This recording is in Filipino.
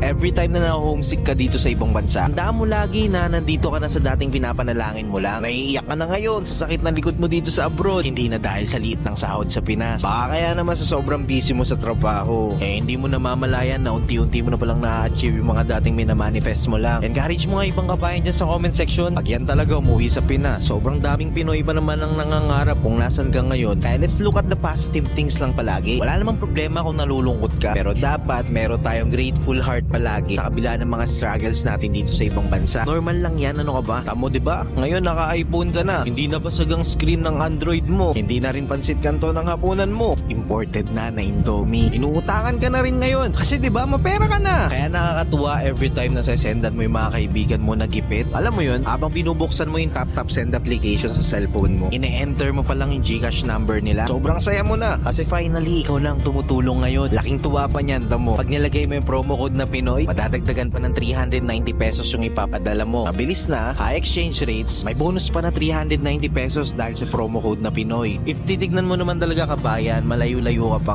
every time na na-homesick ka dito sa ibang bansa, tandaan mo lagi na nandito ka na sa dating pinapanalangin mo lang. Naiiyak ka na ngayon sa sakit ng likod mo dito sa abroad, hindi na dahil sa liit ng sahod sa Pinas. Baka kaya naman sa sobrang busy mo sa trabaho, hindi mo namamalayan na unti-unti mo na palang na-achieve yung mga dating minamanifest mo lang. Encourage mo nga ibang kabayan dyan sa comment section. Pag yan talaga umuwi sa Pinas, sobrang daming Pinoy pa naman ang nangangarap kung nasan ka ngayon. Kaya let's look at the positive things lang palagi. Wala namang problema kung nalulungkot ka, pero dapat meron tayong grateful heart palagi sa kabila ng mga struggles natin dito sa ibang bansa. Normal lang yan, ano ka ba? Tamo, diba? Ngayon naka-iPhone ka na, hindi na basag ang screen ng Android mo, hindi na rin pansit kanto ng hapunan mo, imported na Indomie, inuutangan ka na rin ngayon kasi diba mapera ka na. Kaya nakakatuwa every time na sesendan mo yung mga kaibigan mo na gipit. Alam mo yun, habang binubuksan mo yung tap send application sa cellphone mo, ine-enter mo pa lang yung GCash number nila, sobrang saya mo na kasi finally ikaw lang tumutulong ngayon. Laking tuwa pa niyan, tamo. Pag nilagay mo yung promo code na Pinoy, madadagdagan pa ng 390 pesos yung ipapadala mo. Mabilis na, high exchange rates, may bonus pa na 390 pesos dahil sa promo code na Pinoy. If titignan mo naman talaga kabayan, malayo-layo ka pa